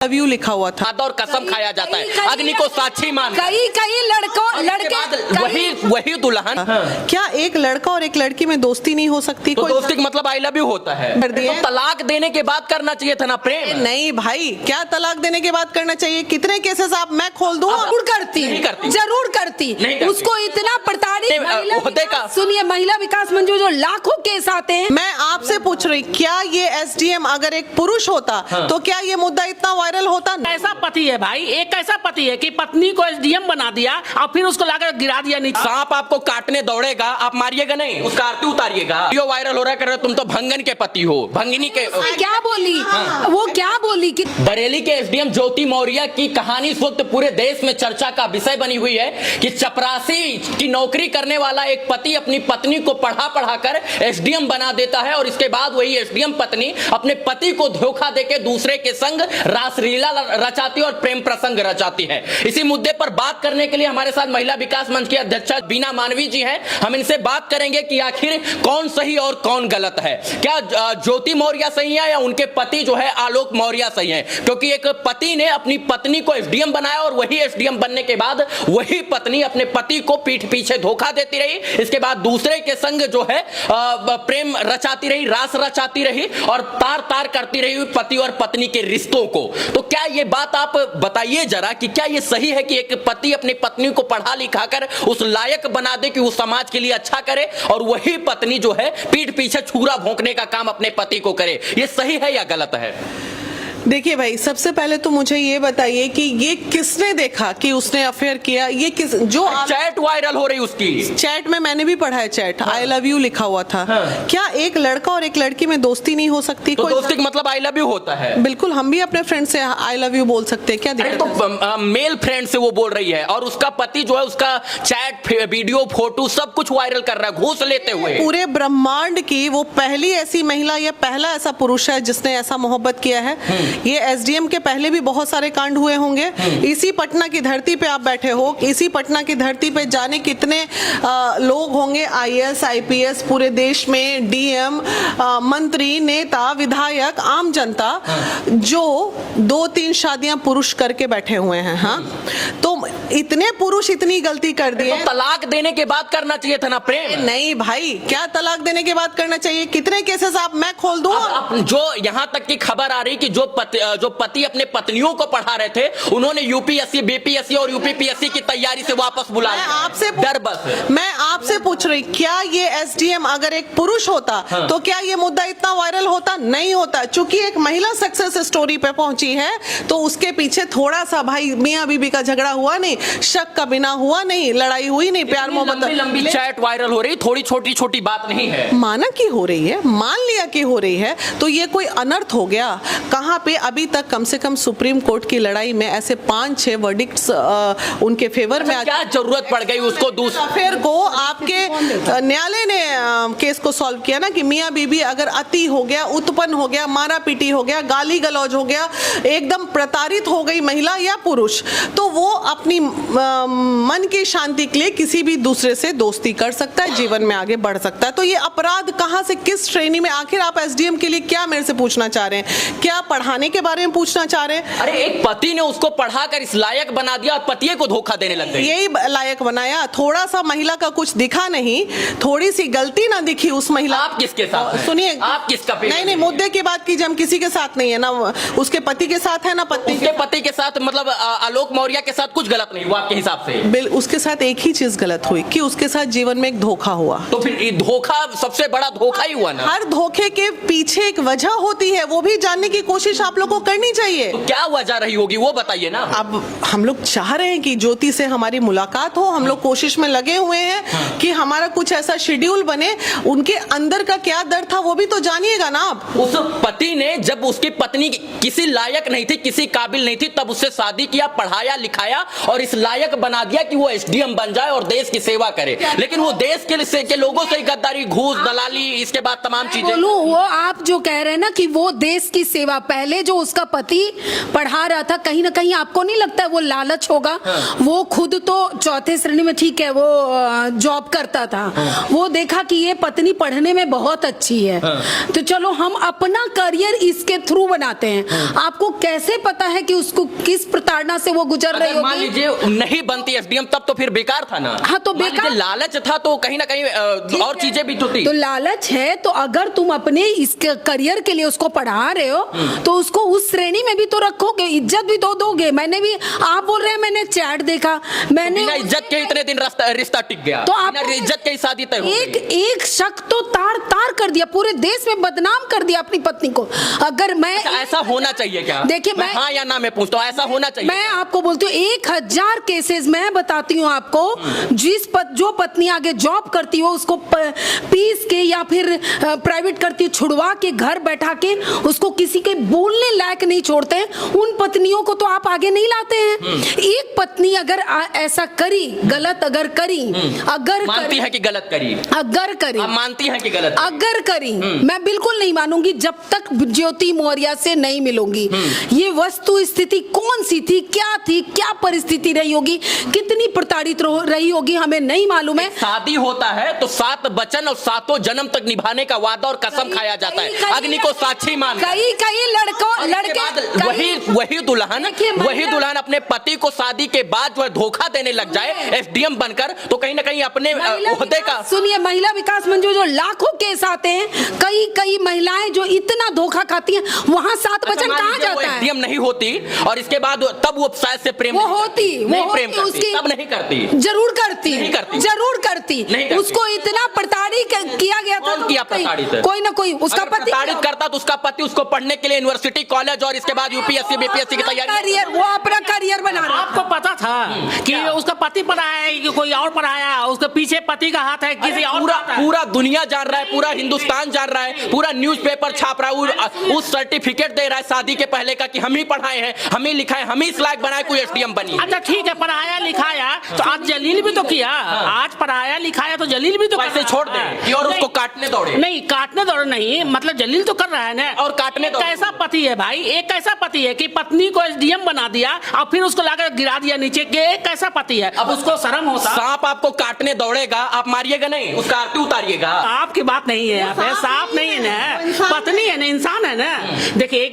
Love you लिखा हुआ था और कसम खाया जाता है, अग्नि को साक्षी मान कई लड़के वही दुल्हन। क्या एक लड़का और एक लड़की में दोस्ती नहीं हो सकती? तो दोस्ती का मतलब आई लव यू होता है। तो तलाक देने के बाद करना चाहिए था ना प्रेम। नहीं भाई, क्या तलाक देने के बाद करना चाहिए? कितने केसेस आप मैं खोल दूं? जरूर करती, जरूर करती। उसको इतना प्रताड़ित, सुनिए, महिला विकास मंच जो लाखों केस आते हैं। मैं आपसे पूछ रही, क्या ये एसडीएम अगर एक पुरुष होता तो क्या ये मुद्दा इतना वायरल होता? ऐसा पति है भाई, एक ऐसा पति है कि पत्नी को एसडीएम बना दिया और फिर उसको लाकर गिरा दिया नीचे। सांप आपको काटने दौड़ेगा, आप मारिएगा नहीं, उसका आरती उतारिएगा। वीडियो वायरल हो रहा है, तुम तो भंगन के पति हो, भंगिनी के। क्या बोली? वो क्या बोली कि बरेली के एसडीएम ज्योति मौर्य की कहानी इस वक्त पूरे देश में चर्चा का विषय बनी हुई है कि चपरासी की नौकरी करने वाला एक पति अपनी पत्नी को पढ़ा कर एसडीएम बना देता है और इसके बाद वही एसडीएम पत्नी अपने पति को धोखा देके दूसरे के संग रासलीला रचाती और प्रेम प्रसंग रचाती है। इसी मुद्दे पर बात करने के लिए हमारे साथ महिला विकास मंच की अध्यक्षा बीना मानवी जी हैं। हम इनसे बात करेंगे कि आखिर कौन सही और कौन गलत है। क्या ज्योति मौर्य सही है या उनके पति जो है आलोक मौर्य सही है? क्योंकि एक पति ने अपनी पत्नी को एसडीएम बनाया और वही एसडीएम बनने के बाद वही पत्नी अपने पति को पीठ पीछे धोखा देती रही, इसके बाद दूसरे के संग जो है प्रेम रचाती रही, रास रचाती रही और तार तार करती रही पति और पत्नी के रिश्तों को। तो क्या ये बात आप बताइए जरा कि क्या ये सही है कि एक पति अपनी पत्नी को पढ़ा लिखा कर उस लायक बना दे कि वो समाज के लिए अच्छा करे और वही पत्नी जो है पीठ पीछे छुरा भोंकने का काम अपने पति को करे? ये सही है या गलत है? देखिए भाई, सबसे पहले तो मुझे ये बताइए कि ये किसने देखा कि उसने अफेयर किया? ये किस जो चैट वायरल हो रही उसकी चैट में मैंने भी पढ़ा है चैट। आई लव यू लिखा हुआ था। क्या एक लड़का और एक लड़की में दोस्ती नहीं हो सकती? तो दोस्ती का मतलब आई लव यू होता है। बिल्कुल, हम भी अपने फ्रेंड से आई लव यू बोल सकते हैं, क्या दिक्कत है? तो मेल फ्रेंड से वो बोल रही है और उसका पति जो है उसका चैट वीडियो फोटो सब कुछ वायरल कर रहा है घूस लेते हुए। पूरे ब्रह्मांड की वो पहली ऐसी महिला या पहला ऐसा पुरुष है जिसने ऐसा मोहब्बत किया है। ये एसडीएम के पहले भी बहुत सारे कांड हुए होंगे। इसी पटना की धरती पे आप बैठे हो, इसी पटना की धरती पे जाने कितने लोग होंगे, आईएएस आईपीएस पूरे देश में, डीएम, मंत्री, नेता, विधायक, आम जनता, जो 2-3 शादियां पुरुष करके बैठे हुए हैं। हाँ, तो इतने पुरुष इतनी गलती कर दिए। तो तलाक देने के बाद करना चाहिए था ना प्रेम। नहीं भाई, क्या तलाक देने के बाद करना चाहिए? कितने केसेस आप मैं खोल दूं? जो यहाँ तक की खबर आ रही कि जो पति अपने पत्नियों को पढ़ा रहे थे उन्होंने यूपीएससी, बीपीएससी और यूपीपीएससी की तैयारी से वापस बुला लिया। मैं आपसे पूछ रही, क्या ये एसडीएम अगर एक पुरुष होता तो क्या ये मुद्दा इतना वायरल होता? नहीं होता। चूंकि एक महिला सक्सेस स्टोरी पे पहुंची है तो उसके पीछे थोड़ा सा भाई मियां बीबी का झगड़ा हुआ नहीं, शक का बिना हुआ नहीं, लड़ाई हुई नहीं, प्यार मोहब्बत। लंबी चैट वायरल हो रही, थोड़ी छोटी छोटी बात नहीं है। माना की हो रही है, मान लिया की हो रही है, तो ये कोई अनर्थ हो गया? कहां पे अभी तक कम से कम सुप्रीम कोर्ट की लड़ाई में ऐसे 5-6 वर्डिक्ट्स उनके फेवर में। क्या जरूरत पड़ गई उसको दूसरे अफेयर को? आपके न्यायालय ने केस को सॉल्व किया ना कि मियां बीबी अगर अति हो गया, उत्पन्न हो गया, मारा पीटी हो गया, गाली गलौज हो गया, एकदम प्रताड़ित हो गई महिला या पुरुष, तो वो अपनी मन की शांति के लिए किसी भी दूसरे से दोस्ती कर सकता है, जीवन में आगे बढ़ सकता है। तो ये अपराध कहां से, किस श्रेणी में? आखिर आप एसडीएम के लिए क्या मेरे से पूछना चाह रहे हैं? क्या पढ़ाने के बारे में पूछना चाह रहे हैं? अरे एक पति ने उसको पढ़ाकर इस लायक बना दिया और पतिये को धोखा देने लग गई। यही लायक बनाया? थोड़ा सा महिला का कुछ दिखा नहीं, थोड़ी सी गलती ना दिखी उस महिला? आप किसके साथ? सुनिए, आप किसका? नहीं, मुद्दे की बात कीजिए। हम किसी के साथ नहीं है ना, उसके पति के साथ है ना पत्नी के पति के साथ, मतलब आलोक मौर्य के साथ कुछ गलत नहीं हुआ आपके हिसाब से? उसके साथ एक ही चीज गलत हुई कि उसके साथ जीवन में एक धोखा हुआ। तो फिर ये धोखा सबसे बड़ा धोखा ही हुआ ना। हर धोखे के पीछे एक वजह होती है, वो भी जानने की कोशिश आप लोग को करनी चाहिए। तो क्या वजह रही होगी वो बताइए ना। अब हम लोग चाह रहे हैं कि ज्योति से हमारी मुलाकात हो, हम लोग कोशिश में लगे हुए हैं कि हमारा कुछ ऐसा शेड्यूल बने। उनके अंदर का क्या दर्द था वो भी तो जानिएगा ना आप। उस पति ने जब उसकी पत्नी किसी लायक नहीं थी, किसी काबिल नहीं थी, तब उससे शादी किया, पढ़ाया लिखाया और इस लायक बना दिया कि वो एसडीएम बन जाए और देश की सेवा करे। लेकिन वो देश के लोगों से गद्दारी, घूस, दलाली, इसके बाद तमाम चीजें। वो आप जो कह रहे हैं ना कि वो देश की सेवा, पहले पहले जो उसका पति पढ़ा रहा था, कहीं ना कहीं आपको नहीं लगता है वो लालच होगा? वो खुद तो चौथे श्रेणी में, ठीक है, वो जॉब करता था, वो देखा कि ये पत्नी पढ़ने में बहुत अच्छी है, तो चलो हम अपना करियर इसके थ्रू बनाते हैं। आपको कैसे पता है कि उसको किस प्रताड़ना से वो गुजर रही होगी? मान लीजिए नहीं बनती एसडीएम, तब तो फिर बेकार था ना। हाँ, तो बेकार, लालच था तो कहीं ना कहीं और चीजें भी तो थी। तो लालच है तो अगर तुम अपने इस करियर के लिए उसको पढ़ा रहे हो तो उसको उस श्रेणी में भी तो रखोगे, इज्जत भी तो दोगे। मैंने भी, आप बोल रहे हैं मैंने चैट देखा, मैंने बिना इज्जत के इतने दिन रिश्ता टिक गया, तो आप इज्जत के शादी तय हो गई। एक शक तो तार तार कर दिया, पूरे देश में बदनाम कर दिया अपनी पत्नी को। अगर मैं ऐसा होना चाहिए क्या? देखिए, मैं हाँ या ना मैं पूछता हूँ, ऐसा होना चाहिए? मैं आपको बोलती हूँ 1000 केसेस मैं बताती हूँ आपको, जो पत्नी आगे जॉब करती हो उसको पीस के या फिर प्राइवेट करती है, छुड़वा के घर बैठा के उसको किसी के बोलने लायक नहीं छोड़ते, उन पत्नियों को तो आप आगे नहीं लाते हैं। एक पत्नी अगर ऐसा करी, गलत अगर करी, अगर मानती है कि गलत करी, अगर करी, आप मानती हैं कि गलत अगर करी, मैं बिल्कुल नहीं मानूंगी जब तक ज्योति मौर्य से नहीं मिलूंगी। ये वस्तु स्थिति कौन सी थी, क्या परिस्थिति रही होगी, कितनी प्रताड़ित रही होगी, हमें नहीं मालूम है। शादी होता है तो 7 वचन और 7 जन्म तक निभाने का वादा और कसम खाया जाता है, अग्नि को साक्षी मान। कई लड़के वही दुल्हन अपने पति को शादी के बाद जो है धोखा देने लग जाए एसडीएम बनकर, तो कहीं ना कहीं अपने ओहदे का, सुनिए, महिला विकास मंच जो लाखों केस आते हैं, कई महिलाएं जो इतना धोखा खाती हैं, वहां 7 वचन कहाँ जाता है? एसडीएम नहीं होती और इसके बाद तब वो शायद से प्रेम वो होती उसकी तब नहीं करती, जरूर करती, जरूर करती। नहीं, उसको इतना प्रताड़ित किया गया था, कोई ना कोई उसका पति प्रताड़ित करता, तो उसका पति उसको पढ़ने के लिए यूनिवर्सिटी, कॉलेज और इसके बाद यूपीएससी बीपीएससी की तैयारी, वो अपना करियर बना रहा है। आपको पता था कि उसका पति पढ़ाया है कि कोई और पढ़ाया, उसके पीछे पति का हाथ है किसी और? पूरा दुनिया जान रहा है, पूरा हिंदुस्तान जान रहा है, पूरा न्यूज़पेपर छाप रहा है, उस सर्टिफिकेट दे रहा है शादी के पहले का कि हम ही पढ़ाए हैं, हम ही लिखाए, हम ही इस लायक बनाए कोई एसडीएम बनी। अच्छा ठीक है, पढ़ाया लिखाया तो आज जलील भी तो किया, आज पढ़ाया लिखाया तो जलील भी तो कैसे छोड़ दे और उसको काटने दौड़े? नहीं, काटने दौड़े नहीं, मतलब जलील तो कर रहा है ना, और काटने दौड़े। कैसा पति है भाई, एक कैसा पति है कि पत्नी को एसडीएम बना दिया और फिर उसको लाकर गिरा दिया नीचे के? एक कैसा पति है? अब उसको शर्म होता? सांप आपको काटने दौड़ेगा, आप मारिएगा नहीं, उसका आरती उतारिएगा। आपकी बात नहीं है, यहाँ पे सांप नहीं है ना, पत्नी है ना, इंसान है ना। देखिए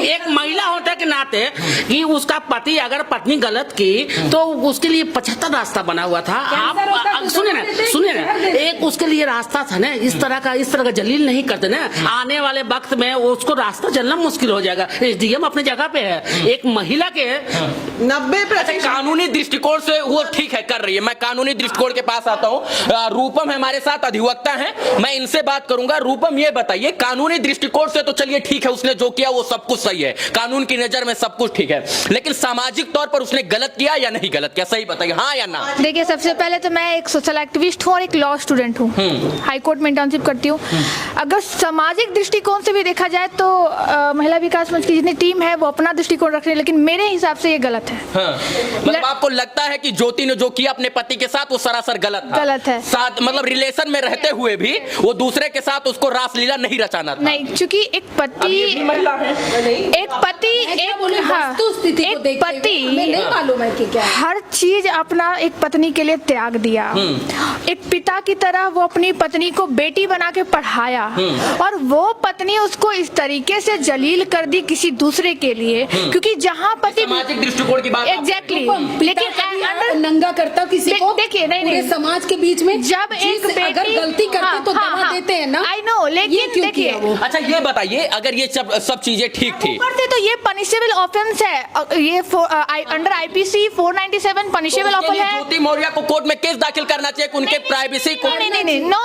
एक महिला होने के नाते कि उसका पति अगर पत्नी गलत की तो उसके लिए 75 रास्ता बना हुआ था। आप सुनिए ना, एक उसके लिए रास्ता था ना, इस तरह का जलील नहीं करते ना, आने वाले वक्त में उसको रास्ता चलना मुश्किल हो जाएगा। एसडीएम अपनी जगह पे है, एक महिला के 90% कानूनी दृष्टिकोण से वो ठीक है, कर रही है। मैं कानूनी दृष्टिकोण के पास आता हूँ, रूपम हमारे साथ अधिवक्ता हैं, मैं इनसे बात करूंगा। रूपम, ये बताइए, कानूनी दृष्टिकोण से तो चलिए ठीक है, उसने जो किया वो सब कुछ सही है, कानून की नजर में सब कुछ ठीक है, लेकिन सामाजिक तौर पर उसने गलत किया या नहीं गलत किया, सही बताइए, हाँ या ना? देखिए, सबसे पहले तो मैं एक सोशल एक्टिविस्ट हूँ और एक लॉ स्टूडेंट हूँ, हाई कोर्ट में इंटर्नशिप करती हूँ। अगर सामाजिक दृष्टिकोण से भी देखा जाए तो महिला विकास मंच की जितनी टीम है वो अपना दृष्टिकोण रख रही है, लेकिन मेरे हिसाब से ये गलत है। मतलब आपको लगता है कि ज्योति ने जो किया अपने पति के साथ वो सरासर गलत था? गलत है। साथ मतलब रिलेशन में रहते हुए भी वो दूसरे के साथ उसको रासलीला नहीं रचाना था? नहीं, क्योंकि एक पति नहीं मालूम है कि क्या हर चीज अपना एक पत्नी के लिए त्याग दिया। एक पिता की तरह वो अपनी पत्नी को बेटी बना के पढ़ाया और वो पत्नी उसको इस तरीके से जलील कर दी किसी दूसरे के लिए, क्योंकि जहाँ पति सामाजिक दृष्टिकोण की बात एग्जैक्टली, लेकिन नंगा करता किसी को, देखिए नहीं समाज के बीच में जब एक बेटी अगर गलती करते तो दबा देते हैं ना। आई नो, लेकिन देखिए, अच्छा ये बताइए, अगर ये सब चीजें ठीक थी करते तो ये पनिशेबल ऑफेंस है, ये अंडर आईपीसी 497 पनिशेबल ऑफेंस है। ज्योति मौर्य को कोर्ट में केस दाखिल करना चाहिए, उनके प्राइवेसी को। नहीं, नो,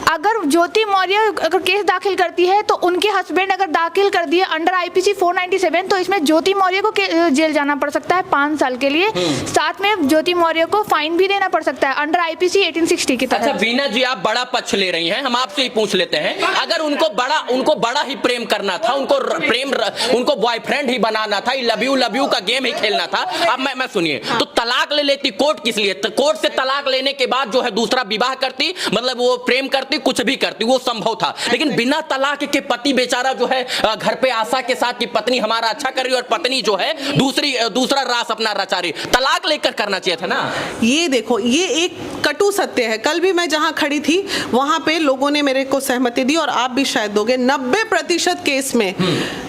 अगर ज्योति मौर्य अगर केस दाखिल करती है तो उनके हस्बैंड अगर दाखिल कर दिए अंडर आईपीसी 497 तो इसमें ज्योति मौर्य को जेल जाना पड़ सकता है 5 साल के लिए, साथ में ज्योति मौर्य को फाइन भी देना पड़ सकता है अंडर आईपीसी 1860 की तरह। अच्छा बीना जी, आप बड़ा पक्ष ले रही हैं, हम आपसे ही पूछ लेते हैं, अगर उनको बड़ा ही प्रेम करना था, उनको बॉयफ्रेंड ही बनाना था, लव यू का गेम ही खेलना था, अब मैं सुनिए, तो तलाक ले लेती कोर्ट किस लिए? कोर्ट से तलाक लेने के बाद जो है दूसरा विवाह करती, मतलब वो प्रेम करती करती, कुछ भी करती, वो संभव था। लेकिन बिना तलाक के पति बेचारा जो है घर पे आशा के साथ कि पत्नी हमारा अच्छा कर रही है और पत्नी जो है दूसरा रास अपना रचा रही, तलाक लेकर करना चाहिए था ना। ये देखो, ये एक कटु सत्य है। कल भी मैं जहां खड़ी थी वहां पे लोगों ने मेरे को सहमति दी और आप भी शायद दोगे। 90% केस में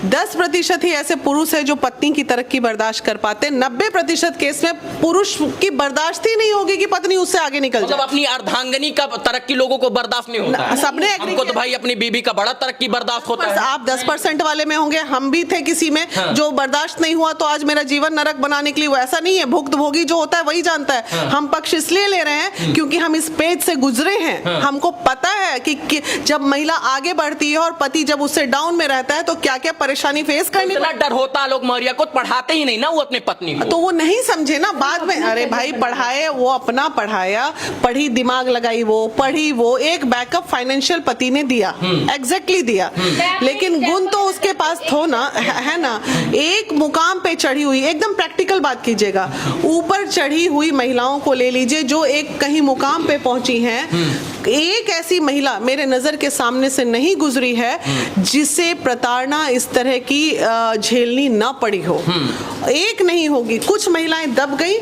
10% ही ऐसे पुरुष है जो पत्नी की तरक्की बर्दाश्त कर पाते। 90% केस में पुरुष की बर्दाश्त ही नहीं होगी कि पत्नी उससे आगे निकल मतलब जाए। अपनी अर्धांगनी का तरक्की लोगों को बर्दाश्त नहीं होता है। सबने हमको तो भाई अपनी बीबी का बड़ा तरक्की बर्दाश्त होता है। आप 10% वाले में होंगे, हम भी थे किसी में जो बर्दाश्त नहीं हुआ तो आज मेरा जीवन नरक बनाने के लिए। वो ऐसा नहीं है, भुक्तभोगी जो होता है वही जानता है। हम पक्ष इसलिए ले रहे हैं क्योंकि हम इस पेज से गुजरे हैं। हमको पता है कि जब महिला आगे बढ़ती है और पति जब उससे डाउन में रहता है तो क्या क्या परेशानी फेस करनी। इतना डर होता आलोक मौर्य को, पढ़ाते ही नहीं ना वो अपनी पत्नी को। तो वो नहीं समझे ना बाद में। अरे भाई पढ़ाए, वो अपना पढ़ाया, पढ़ी, दिमाग लगाई, वो पढ़ी, वो एक बैकअप फाइनेंशियल पति ने दिया, एग्जैक्टली दिया। लेकिन गुण तो उसके पास थो ना, है ना। एक मुकाम पे चढ़ी हुई, एकदम प्रैक्टिकल बात कीजिएगा, ऊपर चढ़ी हुई महिलाओं को ले लीजिए जो एक कहीं मुकाम पे पहुंची हैं। एक ऐसी महिला मेरे नजर के सामने से नहीं गुजरी है जिसे प्रताड़ना इस तरह की झेलनी ना पड़ी हो। एक नहीं होगी, कुछ महिलाएं दब गई।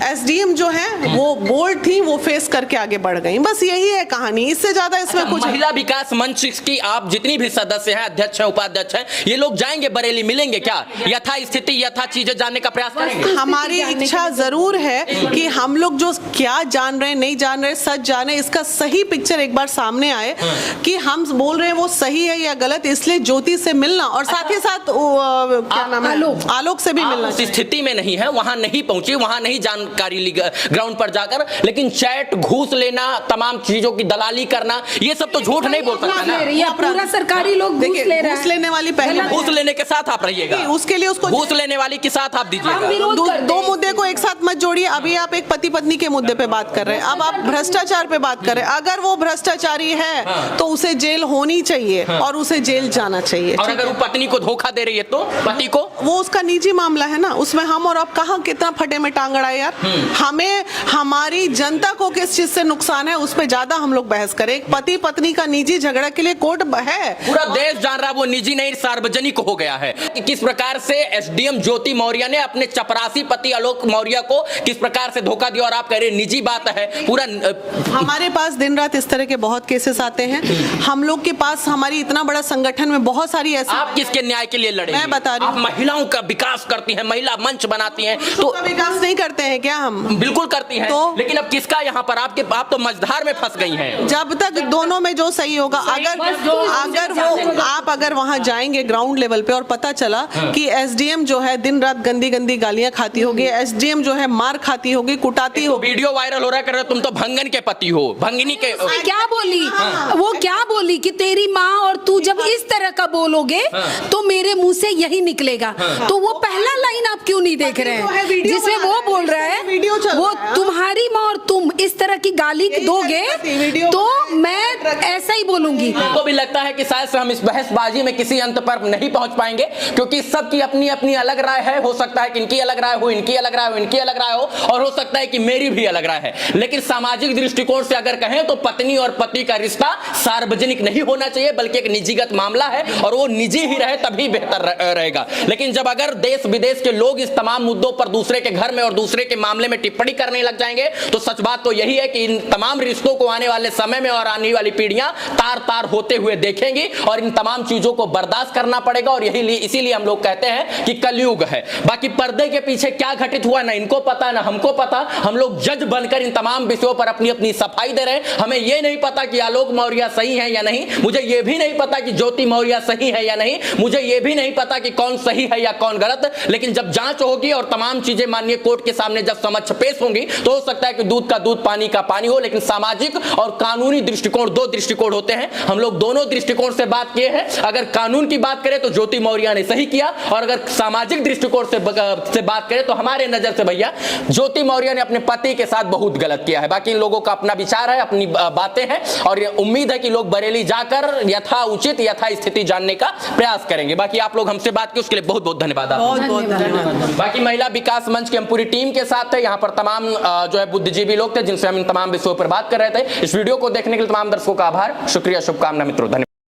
एसडीएम जो है वो बोल्ड थी, वो फेस करके आगे बढ़ गई। बस यही है कहानी, इससे ज्यादा इसमें कुछ। महिला विकास मंच की आप जितनी भी सदस्य हैं, अध्यक्ष हैं, उपाध्यक्ष हैं, ये लोग जाएंगे बरेली, मिलेंगे क्या, यथा स्थिति यथा चीजें जानने का प्रयास करेंगे? हमारी इच्छा जरूर है कि हम लोग जो क्या जान रहे हैं, नहीं जान रहे, सच जाने, इसका सही पिक्चर एक बार सामने आए कि हम बोल रहे हैं वो सही है या गलत। इसलिए ज्योति से मिलना और साथ ही साथ क्या नाम है, आलोक से भी मिलना। उस स्थिति में नहीं है, वहां नहीं पहुंची, वहां नहीं जानकारी ली ग्राउंड पर जाकर, लेकिन चैट, घूस लेना, तमाम चीजों की दलाली करना, ये सब तो झूठ नहीं बोल सकता ना। पूरा सरकारी लोग घूस ले रहा है। घूस लेने वाली पहले, घूस लेने के साथ आप रहिएगा, उसके लिए उसको घूस लेने वाली के साथ आप दीजिएगा। दो मुद्दे को एक साथ मत जोड़िए। अभी आप एक पति पत्नी के मुद्दे पे बात कर रहे हैं, अब आप भ्रष्टाचार पे बात कर रहे हैं। अगर वो भ्रष्टाचारी है तो उसे जेल होनी चाहिए और उसे जेल जाना चाहिए। और अगर वो पत्नी को धोखा दे रही है तो पति को, वो उसका निजी मामला है ना, उसमें हम और आप कहाँ कितना फटे में टांग अड़ाए यार। हमें, हमारी जनता को किस चीज से नुकसान है उस पे ज्यादा हम लोग बहस करें। पति पत्नी का निजी झगड़ा के लिए कोर्ट है, पूरा देश जान रहा है वो निजी नहीं सार्वजनिक हो गया है कि किस प्रकार से एसडीएम ज्योति मौर्य ने अपने चपरासी पति आलोक मौर्य को किस प्रकार से धोखा दिया। और आप कह रहे निजी बात है पूरा। हमारे पास दिन रात इस तरह के बहुत केसेस आते हैं। हम लोग के पास, हमारी इतना बड़ा संगठन में बहुत सारी ऐसी। आप किसके न्याय के लिए लड़े? मैं बता रही हूँ, आप महिलाओं का विकास करती हैं, महिला मंच बनाती हैं, तो विकास नहीं करते हैं क्या हम? बिल्कुल करती हैं, तो लेकिन अब किसका यहाँ पर आप तो मझधार में फंस गई हैं। जब तक दोनों में जो सही होगा, अगर वहां जाएंगे ग्राउंड लेवल पे और पता चला कि एसडीएम जो है दिन रात गंदी गंदी गालियां खाती होगी, एसडीएम जो है मार खाती होगी, कुटाती होगी। वीडियो वायरल हो रहा है, तुम तो भंगन के पति हो, भंगिनी के। क्या बोली वो, क्या बोली कि तेरी माँ और तू जब इस तरह का बोलोगे तो मेरे मुंह से यही निकलेगा। तो वो पहला लाइन आप क्यों नहीं देख रहे हैं जिसमें वो बोल रहा है, वो तुम्हारी माँ और तुम इस तरह की गाली दोगे तो मैं ऐसा ही बोलूंगी। तो भी लगता है कि शायद से हम इस बहसबाजी में किसी अंत पर नहीं पहुंच पाएंगे, क्योंकि सबकी अपनी अपनी अलग राय है। हो सकता है कि इनकी अलग राय हो, इनकी अलग राय हो, इनकी अलग राय हो, और हो सकता है कि मेरी भी अलग राय है। लेकिन सामाजिक दृष्टिकोण से अगर कहें तो पत्नी और पति का रिश्ता सार्वजनिक नहीं होना चाहिए, बल्कि एक निजीगत मामला है, और वो निजी ही रहे तभी बेहतर रहेगा। लेकिन जब अगर देश विदेश के लोग इस तमाम मुद्दों पर दूसरे के घर में और दूसरे के मामले में टिप्पणी करने लग जाएंगे तो सच बात तो यही है कि इन तमाम रिश्तों को आने वाले समय में और आने वाली पीढ़ियां तार तार होते हुए देखेंगी, और इन तमाम चीजों को बर्दाश्त करना पड़ेगा। और यही इसीलिए हम लोग कहते हैं कि कलयुग है। बाकी पर्दे के पीछे क्या घटित हुआ ना इनको पता ना हमको पता। हम लोग जज बनकर इन तमाम विषयों पर अपनी अपनी सफाई दे रहे हैं। हमें यह नहीं पता कि आलोक मौर्य सही है या नहीं, मुझे यह भी नहीं पता कि ज्योति मौर्य सही है या नहीं, मुझे यह भी नहीं पता कि कौन सही है या कौन गलत। लेकिन जब जांच होगी और तमाम चीजें माननीय कोर्ट के सामने जब समक्ष पेश होंगी तो हो सकता है कि दूध का दूध पानी का पानी हो। लेकिन सामाजिक और कानूनी दृष्टिकोण, दो दृष्टिकोण होते हैं। हम लोग दोनों दृष्टिकोण से बात किए हैं। अगर कानून की बात करें तो ज्योति मौर्य ने सही किया, और अगर सामाजिक दृष्टिकोण से बात करें तो हमारे नजर से भैया ज्योति मौर्य ने अपने पति के साथ बहुत गलत किया है। बाकी इन लोगों का अपना विचार है, अपनी बातें हैं, और उम्मीद है कि लोग बरेली जाकर यथा उचित यथा स्थिति जानने का प्रयास करेंगे। बाकी आप लोग हमसे बात की उसके लिए बहुत बहुत धन्यवाद। बाकी महिला विकास मंच की हम पूरी टीम के साथ थे। यहाँ पर तमाम जो है बुद्धिजीवी लोग थे जिनसे हम इन तमाम विषयों पर बात कर रहे थे। इस वीडियो को देखने के लिए तमाम दर्शकों का आभार, शुक्रिया, शुभकामना मित्रों, धन्यवाद।